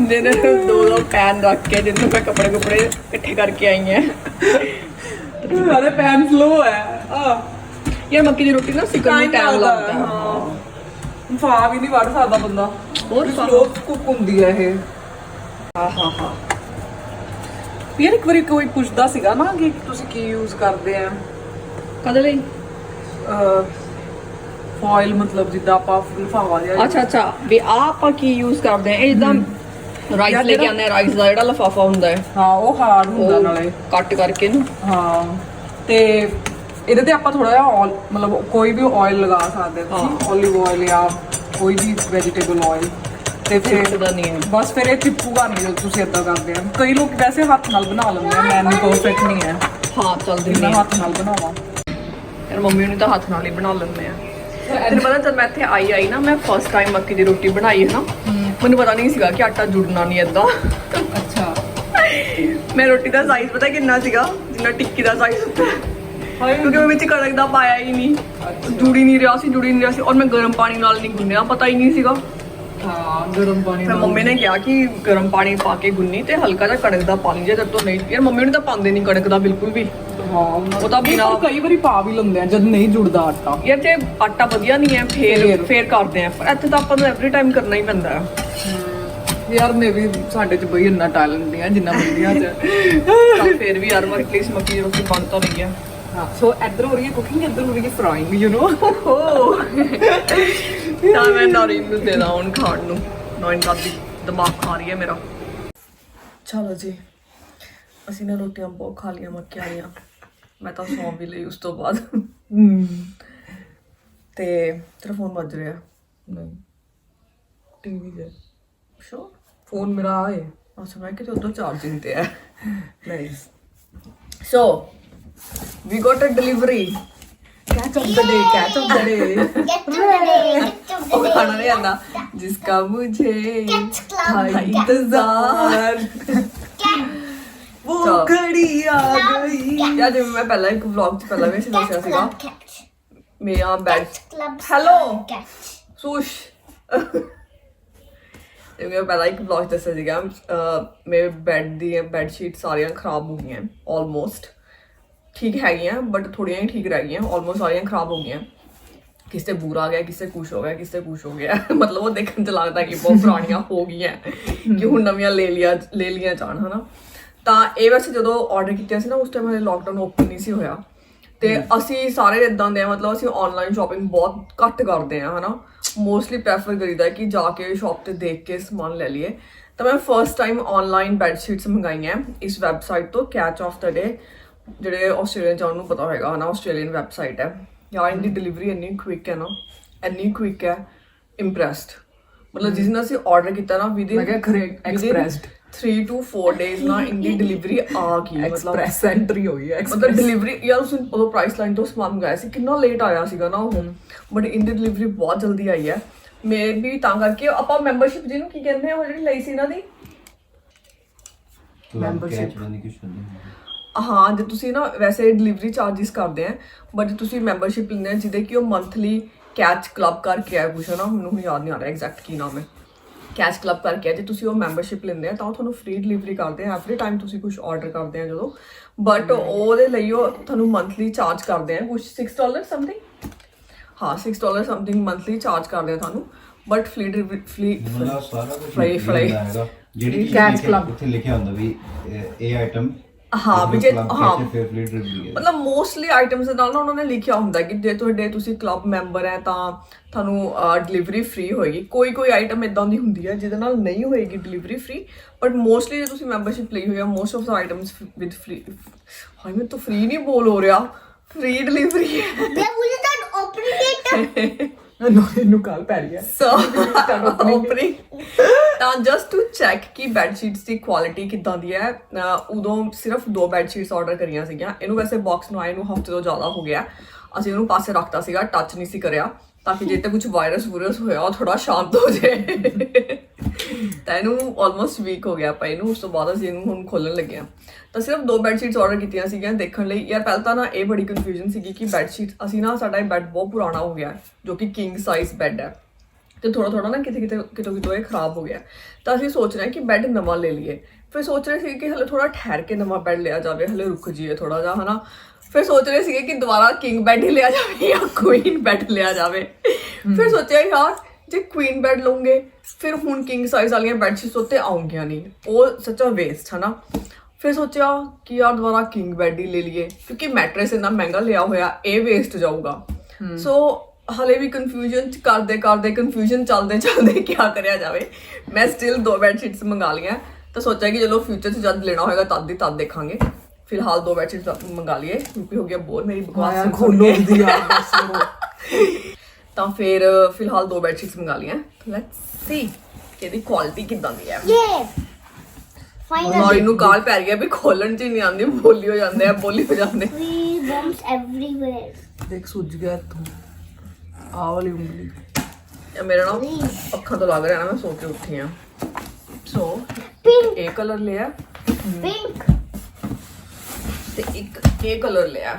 ਜਿਹਨੇ 2 ਪੈਨ ਰੱਖ ਕੇ ਜਿੰਨੇ ਮੈਂ ਕੱਪੜੇ ਇਕੱਠੇ ਕਰਕੇ ਆਈ ਹਾਂ। अरे पैन स्लो है यार मक्की ਦੀ ਰੋਟੀ ਨਾ ਸਿੱਕਣ ਨੂੰ ਟਾਈਮ ਲੱਗਦਾ ਹੈ ਹਾਂ ਫਾ ਵੀ ਨਹੀਂ ਵੜ ਸਕਦਾ ਬੰਦਾ ਹੋਰ ਸਲੋ ਕੁੱਕ ਹੁੰਦੀ ਹੈ ਇਹ ਹਾਂ ਯਾਰ ਇੱਕ ਵਾਰੀ ਕੋਈ ਪੁੱਛਦਾ ਸੀਗਾ ਨਾ ਕਿ ਤੁਸੀਂ ਕੀ ਯੂਜ਼ ਕਰਦੇ ਆ ਕਦੇ ਲਈ ਫੋਇਲ ਮਤਲਬ ਜਿੱਦਾਂ ਆਪਾਂ ਲਿਫਾਫਾ ਜਿਹਾ ਅੱਛਾ ਵੀ ਆ ਆਪਾਂ ਕੀ ਯੂਜ਼ ਕਰਦੇ ਆ ਇਹ ਜਿੱਦਾਂ ਰਾਈਸ ਲੈ ਕੇ ਆਉਂਦੇ ਆ ਰਾਈਸ ਦਾ ਜਿਹੜਾ ਲਫਾਫਾ ਹੁੰਦਾ ਹੈ ਹਾਂ ਉਹ ਹਾਰਡ ਹੁੰਦਾ ਨਾਲੇ ਕੱਟ ਕਰਕੇ ਨਾ ਹਾਂ ਤੇ ਇਹਦੇ ਤੇ ਆਪਾਂ ਥੋੜਾ ਜਿਹਾ ਆਇਲ ਮਤਲਬ ਕੋਈ ਵੀ ਆਇਲ ਲਗਾ ਸਕਦੇ ਤੁਸੀਂ ਓਲੀਵ ਆਇਲ ਜਾਂ ਕੋਈ ਵੀ ਵੈਜੀਟੇਬਲ ਆਇਲ ਤੇ ਫਿਰ ਦਾ ਨਹੀਂ ਹੈ ਬਸ ਫਿਰ ਇਹ ਚਿਪਕੂਗਾ ਨਹੀਂ ਜਦੋਂ ਤੁਸੀਂ ਏਦਾਂ ਕਰਦੇ ਆ ਕਈ ਲੋਕ ਵੈਸੇ ਹੱਥ ਨਾਲ ਬਣਾ ਲੈਂਦੇ ਆ ਮੈਂ ਨਹੀਂ ਪਰਫੈਕਟ ਨਹੀਂ ਹੈ ਹਾਂ ਚੱਲਦੀ ਮੈਂ ਨਹੀਂ ਹੱਥ ਨਾਲ ਬਣਾਵਾਂ ਯਾਰ ਮੰਮੀ ਨੂੰ ਤਾਂ ਹੱਥ ਨਾਲ ਹੀ ਬਣਾ ਲੈਂਦੇ ਆ ਤੈਨੂੰ ਪਤਾ ਜਦ ਮੈਂ ਇੱਥੇ ਆਈ ਨਾ ਮੈਂ ਫਸਟ ਟਾਈਮ ਮੱਕੀ ਦੀ ਰੋਟੀ ਬਣਾਈ ਹੈ ਨਾ ਮੈਨੂੰ ਪਤਾ ਨਹੀਂ ਸੀਗਾ ਕਿ ਆਟਾ ਜੁੜਨਾ ਨਹੀਂ ਏਦਾਂ ਅੱਛਾ ਮੈਂ ਰੋਟੀ ਦਾ ਸਾਈਜ਼ ਪਤਾ ਕਿੰਨਾ ਸੀਗਾ ਜਿੰਨਾ ਟਿੱਕੀ ਦਾ ਸਾਈਜ਼ ਹੁੰਦਾ ਕਿਉਂਕਿ ਮੈਂ ਵਿੱਚ ਕਣਕ ਦਾ ਪਾਇਆ ਹੀ ਨਹੀਂ ਜੁੜੀ ਨਹੀਂ ਰਿਹਾ ਸੀ ਔਰ ਮੈਂ ਗਰਮ ਪਾਣੀ ਨਾਲ ਨਹੀਂ ਗੁੰਨਿਆ ਪਤਾ ਹੀ ਨਹੀਂ ਸੀਗਾ ਹਾਂ ਗਰਮ ਪਾਣੀ ਫਿਰ ਮੰਮੀ ਨੇ ਕਿਹਾ ਕਿ ਗਰਮ ਪਾਣੀ ਪਾ ਕੇ ਗੁੰਨੀ ਤੇ ਹਲਕਾ ਜਿਹਾ ਕਣਕ ਦਾ ਪਾਣੀ ਜੇ ਤੇਰੇ ਤੋਂ ਨਹੀਂ ਯਾਰ ਮੰਮੀ ਨੇ ਤਾਂ ਪਾਉਂਦੇ ਨਹੀਂ ਕਣਕ ਦਾ ਬਿਲਕੁਲ ਵੀ ਹਾਂ ਉਹ ਤਾਂ ਬਿਨਾਂ ਕਈ ਵਾਰੀ ਪਾ ਵੀ ਲੈਂਦੇ ਆ ਜਦ ਨਹੀਂ ਜੁੜਦਾ ਆਟਾ ਯਾਰ ਜੇ ਆਟਾ ਵਧੀਆ ਨਹੀਂ ਹੈ ਫੇਰ ਕਰਦੇ ਆ ਪਰ ਇੱਥੇ ਤਾਂ ਆਪਾਂ ਨੂੰ ਐਵਰੀ ਟਾਈਮ ਕਰਨਾ ਹੀ ਪੈਂਦਾ ਹੈ ਯਾਰ ਮੈਂ ਵੀ ਸਾਡੇ ਚ ਬਈ ਇੰਨਾ ਟੈਲੈਂਟ ਨਹੀਂ ਆ ਜਿੰਨਾ ਮੰਦੀਆਂ ਚ ਤਾਂ ਫੇਰ ਵੀ ਯਾਰ ਐਟਲੀਸਟ ਮੱਕੀ ਦੀ ਰੋਟੀ ਬਣ ਤਾਂ ਰਹੀ ਹੈ ਹਾਂ ਸੋ ਇੱਧਰ ਹੋ ਰਹੀ ਹੈ ਕੁਕਿੰਗ ਇੱਧਰ ਹੋ ਰਹੀ ਹੈ ਫਰਾਈਂਗ ਯੂ نو ਤਾਂ ਮੈਂ ਨੌਰੀਨ ਨੂੰ ਦੇ ਦਾਂ ਹੁਣ ਖਾਣ ਨੂੰ ਨੌਰੀਨ ਦਾ ਵੀ ਦਿਮਾਗ ਖਾ ਰਹੀ ਹੈ ਮੇਰਾ ਚਲੋ ਜੀ ਅਸੀਂ ਨਾ ਰੋਟੀਆਂ ਬਹੁਤ ਖਾ ਲੀਆਂ ਮੱਕੀਆਂ ਦੀਆਂ ਮੈਂ ਤਾਂ ਸੌਂ ਵੀ ਲਈ ਉਸ ਤੋਂ ਬਾਅਦ ਤੇ ਤੇਰਾ ਫੋਨ ਵੱਜ ਰਿਹਾ ਨਹੀਂ ਟੀਵੀ ਦੇ ਸ਼ੋ ਫੋਨ ਮੇਰਾ ਆਏ ਅੱਛਾ ਮੈਂ ਕਿਤੇ ਉਧਰ ਚਾਰਜਿੰਗ ਤੇ ਹੈ nice so we got a delivery catch of the day catch of the day Get to the day. Get to the ਉਹ day. ਖਾਣਾ ਨਹੀਂ ਆਂਦਾ ਜਿਸਕਾ ਮੁਝੇ Catch club. था इंतजार ਉਹ ਘੜੀ ਆ ਗਈ ਯਾਰ ਜਿਵੇਂ ਮੈਂ ਪਹਿਲਾਂ ਇੱਕ ਵਲੌਗ 'ਚ ਪਹਿਲਾਂ ਵੀ ਅਸੀਂ Catch ਦੱਸਿਆ ਸੀਗਾ club. Catch. ਮੇਰਾ bad Catch club. Hello. Catch. ਸੂਸ਼ ਤੇ ਮੈਂ ਪਹਿਲਾਂ ਇੱਕ ਵਲੌਗ 'ਚ ਦੱਸਿਆ ਸੀਗਾ ਮੇਰੇ ਬੈੱਡ ਸ਼ੀਟ ਸਾਰੀਆਂ ਖਰਾਬ ਹੋ ਗਈਆਂ ਆਲਮੋਸਟ ਠੀਕ ਹੈਗੀਆਂ ਬਟ ਥੋੜੀਆਂ ਹੀ ਠੀਕ ਰਹਿ ਗਈਆਂ ਆਲਮੋਸਟ ਸਾਰੀਆਂ ਖਰਾਬ ਹੋ ਗਈਆਂ ਕਿਸੇ ਬੂਰਾ ਆ ਗਿਆ ਕਿਸੇ ਕੁਛ ਹੋ ਗਿਆ ਮਤਲਬ ਉਹ ਦੇਖਣ 'ਚ ਲੱਗਦਾ ਕਿ ਬਹੁਤ ਪੁਰਾਣੀਆਂ ਹੋ ਗਈਆਂ ਕਿ ਹੁਣ ਨਵੀਆਂ ਲੈ ਲੀਆਂ ਜਾਣ ਹਨਾ ਤਾਂ ਇਹ ਵੈਸੇ ਜਦੋਂ ਆਰਡਰ ਕੀਤੀਆਂ ਸੀ ਨਾ ਉਸ ਟਾਈਮ ਹਲੇ ਲੋਕਡਾਊਨ ਓਪਨ ਨਹੀਂ ਸੀ ਹੋਇਆ ਤੇ ਅਸੀਂ ਸਾਰੇ ਇਦਾਂ ਦੇ ਆ ਮਤਲਬ ਅਸੀਂ ਆਨਲਾਈਨ ਸ਼ਾਪਿੰਗ ਬਹੁਤ ਘੱਟ ਕਰਦੇ ਆ ਹਨਾ ਮੋਸਟਲੀ ਪ੍ਰੈਫਰ ਕਰੀਦਾ ਕਿ ਜਾ ਕੇ ਸ਼ਾਪ ਤੇ ਦੇਖ ਕੇ ਸਮਾਨ ਲੈ ਲਈਏ ਤਾਂ ਮੈਂ first time online bed sheets ਮੰਗਾਈਆਂ ਇਸ ਵੈਬਸਾਈਟ ਤੋਂ ਕੈਚ ਆਫ ਦ ਡੇ ਜਿਹੜੇ ਆਸਟ੍ਰੇਲੀਅਨ ਚ ਉਹਨੂੰ ਪਤਾ ਹੋਏਗਾ ਹਨਾ ਆਸਟ੍ਰੇਲੀਅਨ ਵੈਬਸਾਈਟ ਹੈ ਯਾਰ ਇਹਦੀ ਡਿਲੀਵਰੀ ਇੰਨੀ ਕੁਇਕ ਹੈ ਨਾ ਇੰਨੀ ਕੁਇਕ ਹੈ ਇੰਪ੍ਰੈਸਡ ਮਤਲਬ ਜਿਸ ਨਾਲ ਅਸੀਂ ਆਰਡਰ ਕੀਤਾ ਨਾ ਮੈਂ ਕਿਹਾ correct, expressed. 3 to 4 days ਨਾ ਇੰਦੀ ਡਿਲੀਵਰੀ ਆ ਗਈ ਮਤਲਬ ਐਕਸਪ੍ਰੈਸ ਐਂਟਰੀ ਹੋਈ ਹੈ ਮਤਲਬ ਡਿਲੀਵਰੀ ਯਾਰ ਉਸ ਉਹ ਪ੍ਰਾਈਸ ਲਾਈਨ ਤੋਂ ਸਮਾਨ ਮੰਗਾਇਆ ਸੀ ਕਿੰਨਾ ਲੇਟ ਆਇਆ ਸੀਗਾ ਨਾ ਉਹ ਬਟ ਇੰਦੀ ਡਿਲੀਵਰੀ ਬਹੁਤ ਜਲਦੀ ਆਈ ਹੈ ਮੈਂ ਵੀ ਤਾਂ ਕਰਕੇ ਆਪਾਂ ਮੈਂਬਰਸ਼ਿਪ ਜਿਹਨੂੰ ਕੀ ਕਹਿੰਦੇ ਆ ਉਹ ਜਿਹੜੀ ਲਈ ਸੀ ਇਹਨਾਂ ਦੀ ਹਾਂ ਜੇ ਤੁਸੀਂ ਨਾ ਵੈਸੇ ਡਿਲੀਵਰੀ ਚਾਰजेस ਕਰਦੇ ਆ ਬਟ ਜੇ ਤੁਸੀਂ ਮੈਂਬਰਸ਼ਿਪ ਲੈਂਦੇ ਆ ਜਿਹਦੇ ਕਿ ਉਹ ਮੰਥਲੀ ਕੈਚ ਕਲੱਬ ਕਰਕੇ ਆ ਕੁਛ ਨਾ ਮੈਨੂੰ ਹੁਣ ਯਾਦ ਨਹੀਂ ਆ ਰਿਹਾ ਐਗਜ਼ੈਕਟ ਕੀ ਨਾਮ ਹੈ ਕੈਚ ਕਲੱਬ ਕਰਕੇ ਜੇ ਤੁਸੀਂ ਉਹ ਮੈਂਬਰਸ਼ਿਪ ਲੈਂਦੇ ਆ ਤਾਂ ਉਹ ਤੁਹਾਨੂੰ ਫ੍ਰੀ ਡਿਲੀਵਰੀ ਕਰਦੇ ਆ ਐਵਰੀ ਟਾਈਮ ਤੁਸੀਂ ਕੁਝ ਆਰਡਰ ਕਰਦੇ ਆ ਜਦੋਂ ਬਟ ਉਹਦੇ ਲਈ ਉਹ ਤੁਹਾਨੂੰ ਮੰਥਲੀ ਚਾਰਜ ਕਰਦੇ ਆ ਕੁਝ $6 ਸਮਥਿੰਗ ਹਾਂ $6 ਸਮਥਿੰਗ ਮੰਥਲੀ ਚਾਰਜ ਕਰਦੇ ਆ ਤੁਹਾਨੂੰ ਬਟ ਜਿਹੜੀ Catch club. ਉੱਥੇ ਲਿਖਿਆ ਹੁੰਦਾ ਵੀ ਇਹ ਆਈਟਮ ਹਾਂ ਵੀ ਜੇ ਹਾਂ ਫਿਰ ਫ੍ਰੀ ਡਿਲੀਵਰੀ ਹੈ ਮਤਲਬ ਮੋਸਟਲੀ ਆਈਟਮਸ ਦੇ ਨਾਲ ਨਾ ਉਹਨਾਂ ਨੇ ਲਿਖਿਆ ਹੁੰਦਾ ਕਿ ਜੇ ਤੁਸੀਂ ਕਲੱਬ ਮੈਂਬਰ ਹੈ ਤਾਂ ਤੁਹਾਨੂੰ ਡਿਲੀਵਰੀ ਫ੍ਰੀ ਹੋਏਗੀ ਕੋਈ ਆਈਟਮ ਇਦਾਂ ਦੀ ਹੁੰਦੀ ਹੈ ਜਿਹਦੇ ਨਾਲ ਨਹੀਂ ਹੋਏਗੀ ਡਿਲੀਵਰੀ ਫ੍ਰੀ ਬਟ ਮੋਸਟਲੀ ਜੇ ਤੁਸੀਂ ਮੈਂਬਰਸ਼ਿਪ ਲਈ ਹੋਈ ਹੈ most of the items with free high ਮੈਂ ਤਾਂ ਫ੍ਰੀ ਨਹੀਂ ਬੋਲ ਹੋ ਰਿਹਾ ਫ੍ਰੀ ਡਿਲੀਵਰੀ ਹੈ Where will you start opening it? ਨੋ ਇਹਨੂੰ ਕੱਲ ਪੈ ਰਹੀ ਹੈ ਸੋ ਓਪਨਿੰਗ ਤਾਂ ਜਸਟ ਟੂ ਚੈੱਕ ਕਿ ਬੈੱਡ ਸ਼ੀਟਸ ਦੀ ਕੁਆਲਿਟੀ ਕਿੱਦਾਂ ਦੀ ਹੈ ਉਦੋਂ ਸਿਰਫ 2 ਬੈੱਡ ਸ਼ੀਟਸ ਆਰਡਰ ਕਰੀਆਂ ਸੀਗੀਆਂ ਇਹਨੂੰ ਵੈਸੇ ਬਾਕਸ ਨੂੰ ਆਏ ਨੂੰ ਹਫਤੇ ਤੋਂ ਜ਼ਿਆਦਾ ਹੋ ਗਿਆ ਅਸੀਂ ਉਹਨੂੰ ਪਾਸੇ ਰੱਖਤਾ ਸੀਗਾ ਟੱਚ ਨਹੀਂ ਸੀ ਕਰਿਆ ਤਾਂ ਕਿ ਜੇ ਤੇ ਕੁਝ ਵਾਇਰਸ ਹੋਇਆ ਉਹ ਥੋੜਾ ਸ਼ਾਂਤ ਹੋ ਜਾਏ ਤਾਂ ਇਹਨੂੰ ਆਲਮੋਸਟ ਵੀਕ ਹੋ ਗਿਆ ਪਈ ਨੂੰ ਉਸ ਤੋਂ ਬਾਅਦ ਅਸੀਂ ਇਹਨੂੰ ਹੁਣ ਖੋਲਣ ਲੱਗੇ ਆ ਤਾਂ ਸਿਰਫ 2 ਬੈੱਡ ਸ਼ੀਟਸ ਆਰਡਰ ਕੀਤੀਆਂ ਸੀਗੀਆਂ ਦੇਖਣ ਲਈ ਯਾਰ ਪਹਿਲਾਂ ਤਾਂ ਨਾ ਇਹ ਬੜੀ ਕਨਫਿਊਜ਼ਨ ਸੀਗੀ ਕਿ ਬੈੱਡ ਸ਼ੀਟ ਅਸੀਂ ਨਾ ਸਾਡਾ ਇਹ ਬੈੱਡ ਬਹੁਤ ਪੁਰਾਣਾ ਹੋ ਗਿਆ ਜੋ ਕਿ ਕਿੰਗ ਸਾਈਜ਼ ਬੈੱਡ ਹੈ ਤੇ ਥੋੜਾ ਨਾ ਕਿਤੇ ਇਹ ਖਰਾਬ ਹੋ ਗਿਆ ਤਾਂ ਅਸੀਂ ਸੋਚ ਰਹੇ ਹਾਂ ਕਿ ਬੈੱਡ ਨਵਾਂ ਲੈ ਲਈਏ ਫਿਰ ਸੋਚ ਰਹੇ ਸੀ ਕਿ ਹਲੇ ਥੋੜਾ ਠਹਿਰ ਕੇ ਨਵਾਂ ਬੈੱਡ ਲਿਆ ਜਾਵੇ ਹਲੇ ਰੁਕ ਜਾਈਏ ਥੋੜਾ ਜਿਹਾ ਹਨਾ ਫਿਰ ਸੋਚ ਰਹੇ ਸੀਗੇ ਕਿ ਦੁਬਾਰਾ ਕਿੰਗ ਬੈੱਡ ਹੀ ਲਿਆ ਜਾਵੇ ਜਾਂ ਕੁਈਨ ਬੈੱਡ ਲਿਆ ਜਾਵੇ। ਫਿਰ ਸੋਚਿਆ ਯਾਰ ਜੇ ਕੁਈਨ ਬੈੱਡ ਲਵਾਂਗੇ ਫਿਰ ਹੁਣ ਕਿੰਗ ਸਾਈਜ਼ ਵਾਲੀਆਂ ਬੈੱਡਸ਼ੀਟਸ ਉੱਤੇ ਆਉਂਗੀਆਂ ਨਹੀਂ, ਉਹ ਸੱਚਾ ਵੇਸਟ ਹੈ ਨਾ। ਫਿਰ ਸੋਚਿਆ ਕਿ ਯਾਰ ਦੁਬਾਰਾ ਕਿੰਗ ਬੈੱਡ ਹੀ ਲੈ ਲਈਏ ਕਿਉਂਕਿ ਮੈਟਰੈਸ ਇੰਨਾ ਮਹਿੰਗਾ ਲਿਆ ਹੋਇਆ, ਇਹ ਵੇਸਟ ਜਾਊਗਾ। ਸੋ ਹਲੇ ਵੀ ਕਨਫਿਊਜ਼ਨ ਕਰਦੇ ਕਨਫਿਊਜ਼ਨ ਚੱਲਦੇ ਕੀ ਕਰਿਆ ਜਾਵੇ। ਮੈਂ ਸਟਿਲ 2 ਬੈੱਡਸ਼ੀਟਸ ਮੰਗਾ ਲਈਆਂ ਤਾਂ ਸੋਚਿਆ ਕਿ ਚਲੋ ਫਿਊਚਰ 'ਚ ਜਦ ਲੈਣਾ ਹੋਏਗਾ ਤਦ ਦੇਖਾਂਗੇ। ਫਿਲਹਾਲ 2 ਬੈੱਡਸ਼ੀਟਸ ਮੰਗਾ ਲਈਏ ਕਿਉਂਕਿ ਹੋ ਗਿਆ ਬੋਰ ਮੇਰੀ ਬਕਵਾਸ ਖੋਲੋ ਦੀ ਯਾਰ ਬਸ ਕਰੋ। ਤਾਂ ਫਿਰ ਫਿਲਹਾਲ 2 ਬੈੱਡਸ਼ੀਟਸ ਮੰਗਾ ਲਈਆਂ। ਲੈਟਸ ਸੀ ਕਿ ਇਹਦੀ ਕੁਆਲਿਟੀ ਕਿੱਦਾਂ ਦੀ ਹੈ। Yeah. Finally. ਨੌਰੀ ਨੂੰ ਕਾਲ ਪੈ ਗਿਆ ਵੀ ਖੋਲਣ 'ਚ ਹੀ ਨਹੀਂ ਆਉਂਦੀ, ਬੋਲੀ ਹੋ ਜਾਂਦੇ। Three bumps everywhere. ਦੇਖ ਸੁੱਜ ਗਿਆ ਇੱਥੋਂ ਆਹ ਵਾਲੀ ਉਂਗਲੀ। ਇਹ ਮੇਰਾ ਨਾ ਅੱਖਾਂ ਤੋਂ ਲੱਗ ਰਿਹਾ ਨਾ, ਮੈਂ ਸੋ ਕੇ ਉੱਠੀ ਆ। ਸੋ Pink. ਇਹ ਕਲਰ ਲਿਆ Pink. ਤੇ ਇੱਕ ਇਹ ਕਲਰ ਲਿਆ।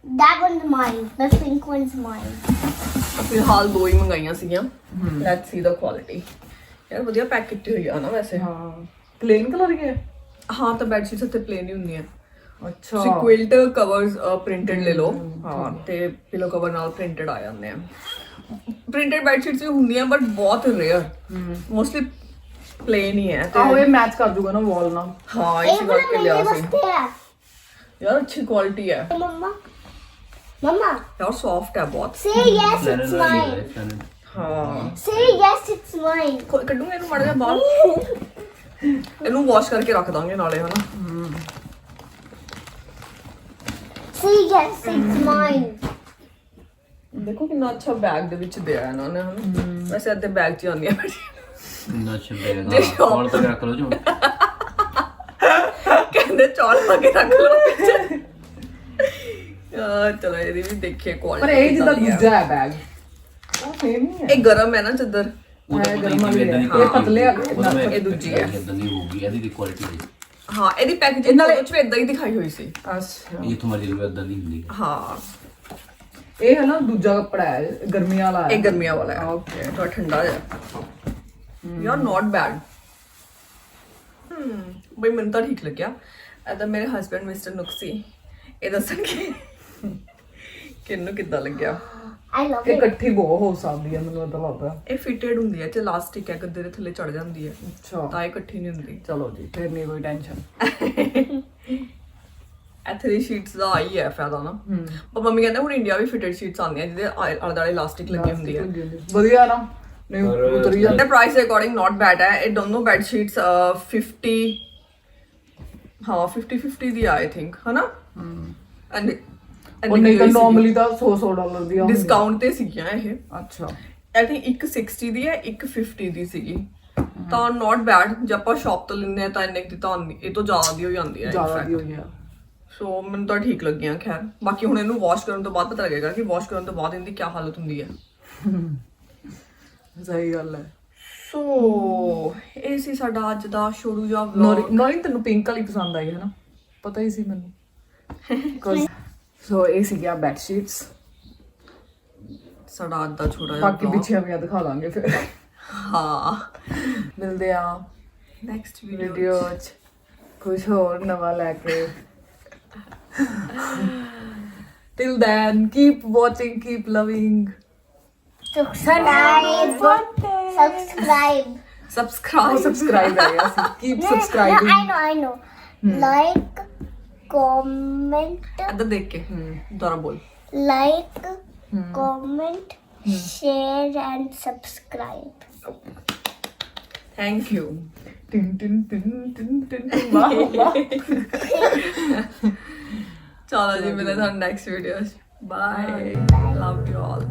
That one's mine. The pink one's mine. ਫਿਲਹਾਲ 2 ਹੀ ਮੰਗਾਈਆਂ ਸੀਗੀਆਂ। Let's see the quality. ਯਾਰ ਵਧੀਆ ਪੈਕ ਕੀਤੀ ਹੋਈ ਆ ਨਾ ਵੈਸੇ। ਹਾਂ ਪਲੇਨ ਕਲਰ ਹੀ ਹੈ। ਹਾਂ ਤਾਂ ਬੈਡਸ਼ੀਟਸ ਉੱਤੇ ਪਲੇਨ ਹੀ ਹੁੰਦੀਆਂ। ਅੱਛਾ ਤੁਸੀਂ ਕੁਇਲਟ ਕਵਰਸ ਪ੍ਰਿੰਟਡ ਲੈ ਲਓ। ਹਾਂ ਤੇ ਪਿਲੋ ਕਵਰ ਨਾਲ ਪ੍ਰਿੰਟਡ ਆ ਜਾਂਦੇ ਆ। ਪ੍ਰਿੰਟਡ ਬੈਡਸ਼ੀਟਸ ਵੀ ਹੁੰਦੀਆਂ ਬਟ ਬਹੁਤ ਰੇਅਰ, ਮੋਸਟਲੀ ਪਲੇਨ ਹੀ ਹੈ। ਆਹੋ ਇਹ ਮੈਚ ਕਰ ਜੂਗਾ ਨਾ ਵਾਲ ਨਾਲ। ਹਾਂ ਇਸ ਕਰਕੇ ਲਿਆ ਸੀ। Yeah. ਯਾਰ ਅੱਛੀ ਕੁਆਲਿਟੀ ਹੈ Mama. Mama. ਯਾਰ, ਸੌਫਟ ਹੈ ਬਹੁਤ। Say yes, it's mine. ਹਾਂ Say yes, it's mine. ਕੱਢੂਗੇ ਇਹਨੂੰ ਮਾੜਾ ਜਿਹਾ ਬਾਹਰ, ਇਹਨੂੰ ਵਾਸ਼ ਕਰਕੇ ਰੱਖ ਦਾਂਗੇ ਨਾਲੇ ਹਨਾ। Say yes, it's mine. ਦੇਖੋ ਕਿੰਨਾ ਅੱਛਾ ਬੈਗ ਦੇ ਵਿੱਚ ਦਿਆ ਇਹਨਾਂ ਨੇ ਹਨਾ। ਵੈਸੇ ਅੱਧੇ ਬੈਗ 'ਚ ਆਉਂਦੀਆਂ ਇੰਨਾ ਛੱਬੇਗਾ ਕੋਲ ਤੱਕ ਰੱਖ ਲਓ ਜੋ ਕਹਿੰਦੇ ਚੌਲ ਪਾ ਕੇ ਰੱਖ ਲਓ ਪਿੱਛੇ। ਚਲੋ ਇਹਦੀ ਵੀ ਦੇਖੀਏ ਕੁਆਲਿਟੀ। ਪਰ ਇਹ ਜਿੱਦਾਂ ਦੂਜਾ ਹੈ ਬੈਗ ਉਹ ਸੇਮ ਨਹੀਂ ਹੈ। ਇਹ ਗਰਮ ਹੈ ਨਾ ਚੱਦਰ। ਇਹ ਗਰਮ ਵਾਲੀ ਹੈ। ਇਹ ਪਤਲੇ ਆ ਇਹ ਦੂਜੀ ਹੈ। ਇਦਾਂ ਦੀ ਹੋਊਗੀ ਇਹਦੀ ਕੁਆਲਿਟੀ ਦੀ। ਹਾਂ ਇਹਦੀ ਪੈਕੇਜਿੰਗ ਨਾਲੇ ਵਿੱਚ ਇਦਾਂ ਹੀ ਦਿਖਾਈ ਹੋਈ ਸੀ। ਅੱਛਾ ਇਹ ਤੁਹਾਡੀ ਰਿਵਰ ਇਦਾਂ ਦੀ ਹੁੰਦੀ ਹੈ। ਹਾਂ ਇਹ ਹੈ ਨਾ ਦੂਜਾ ਕੱਪੜਾ ਹੈ ਗਰਮੀਆਂ ਵਾਲਾ ਇਹ ਗਰਮੀਆਂ ਵਾਲਾ ਹੈ। ਓਕੇ ਥੋੜਾ ਠੰਡਾ ਜਿਹਾ। ਯਾਰ ਨਾਟ ਬੈਡ। ਬਈ ਮੈਨੂੰ ਤਾਂ ਠੀਕ ਲੱਗਿਆ। ਇਹਦਾ ਮੇਰੇ ਹਸਬੰਡ ਮਿਸਟਰ ਨੁਕਸੀ ਇਹ ਦੱਸਣਗੇ ਕਿ ਇਹਨੂੰ ਕਿੱਦਾਂ ਲੱਗਿਆ। I love ਇਹ it. ਇਕੱਠੀ ਬਹੁਤ ਹੋ ਸਕਦੀ ਹੈ ਮੈਨੂੰ ਏਦਾਂ ਲੱਗਦਾ। ਇਹ ਫਿਟਡ ਹੁੰਦੀ ਹੈ ਤੇ ਇਲਾਸਟਿਕ ਹੈ, ਗੱਦੇ ਦੇ ਥੱਲੇ ਚੜ ਜਾਂਦੀ ਹੈ ਅੱਛਾ ਤਾਂ ਇਹ ਇਕੱਠੀ ਨਹੀਂ ਹੁੰਦੀ। ਚਲੋ ਜੀ ਫਿਰ ਨਹੀਂ ਕੋਈ ਟੈਨਸ਼ਨ। ਇਹ 3 ਸ਼ੀਟਸ ਦਾ ਆਈ ਹੈ ਫਾਇਦਾ ਨਾ। ਪਰ ਮੰਮੀ ਕਹਿੰਦੇ ਹੁਣ ਇੰਡੀਆ ਵੀ ਫਿਟਡ ਸ਼ੀਟਸ ਆਉਂਦੀਆਂ ਜਿਹਦੇ ਆਲੇ ਦੁਆਲੇ ਇਲਾਸਟਿਕ ਲੱਗੀ ਹੁੰਦੀ ਹੈ। ਵਧੀਆ ਨਾ ਨਹੀਂ ਉਤਰੀ ਜਾਂਦੀ। The price ਦੇ ਅਕੋਰਡਿੰਗ ਨਾਟ ਬੈਡ ਹੈ। ਇਹ ਦੋਨੋਂ ਬੈਡ ਸ਼ੀਟਸ 50 ਹਾਂ 50 ਦੀ ਆਈ ਥਿੰਕ ਹਨਾ। ਐਂਡ ਉਹ ਨਹੀਂ ਤਾਂ ਨਾਰਮਲੀ ਤਾਂ $100 ਦੀ ਆਉਂਦੀ। ਡਿਸਕਾਊਂਟ ਤੇ ਸੀਗੀਆਂ ਇਹ। ਅੱਛਾ ਆਈ ਥਿੰਕ ਇੱਕ 60 ਦੀ ਹੈ ਇੱਕ 50 ਦੀ ਸੀਗੀ। ਤਾਂ ਨਾਟ ਬੈਡ। ਜੇ ਆਪਾਂ ਸ਼ਾਪ ਤੋਂ ਲੈਂਦੇ ਆ ਤਾਂ ਇੰਨੇ ਦੀ ਤਾਂ ਆਉਂਦੀ, ਇਹ ਤੋਂ ਜ਼ਿਆਦਾ ਦੀ ਹੋ ਜਾਂਦੀ ਹੈ ਜ਼ਿਆਦਾ ਦੀ ਹੋਈ ਆ। ਸੋ ਮੈਨੂੰ ਤਾਂ ਠੀਕ ਲੱਗੀਆਂ। ਖੈਰ ਬਾਕੀ ਹੁਣ ਇਹਨੂੰ ਵਾਸ਼ ਕਰਨ ਤੋਂ ਬਾਅਦ ਪਤਾ ਲੱਗੇਗਾ ਕਿ ਵਾਸ਼ ਕਰਨ ਤੋਂ ਬਾਅਦ ਇਹਦੀ ਕੀ ਹਾਲਤ ਹੁੰਦੀ ਹੈ। ਸਹੀ ਗੱਲ ਹੈ। ਸੋ ਇਹ ਸੀ ਸਾਡਾ ਅੱਜ ਦਾ ਛੋੜੂ ਜਿਹਾ ਵਲੌਗ। ਨੌਰੀ ਤੈਨੂੰ ਪਿੰਕ ਵਾਲੀ ਪਸੰਦ ਆਈ ਹੈ ਨਾ, ਪਤਾ ਹੀ ਸੀ ਮੈਨੂੰ। ਸੋ ਇਹ ਸੀਗੀਆਂ ਬੈਡ ਸ਼ੀਟਸ। ਸਾਡਾ ਅੱਜ ਦਾ ਛੋਟਾ ਜਿਹਾ ਬਾਕੀ ਪਿੱਛੇ ਵੀ ਦਿਖਾ ਲਾਂਗੇ ਫਿਰ। ਹਾਂ ਮਿਲਦੇ ਆ ਨੈਕਸਟ ਵੀਡੀਓ 'ਚ ਕੁਝ ਹੋਰ ਨਵਾਂ ਲੈ ਕੇ। Till then, keep watching, keep loving. Subscribe. Subscribe. Subscribe है yes. Keep No, subscribing. I know. Like, comment, ਇੱਧਰ ਦੇਖ ਕੇ ਦੁਬਾਰਾ ਬੋਲ। like, comment, share, and subscribe. Thank you. Tin tin tin tin tin. Wow. ਚਲੋ ਜੀ ਮਿਲਦੇ ਹਾਂ ਨੈਕਸਟ ਵੀਡੀਓ 'ਚ। ਬਾਏ। Love you all.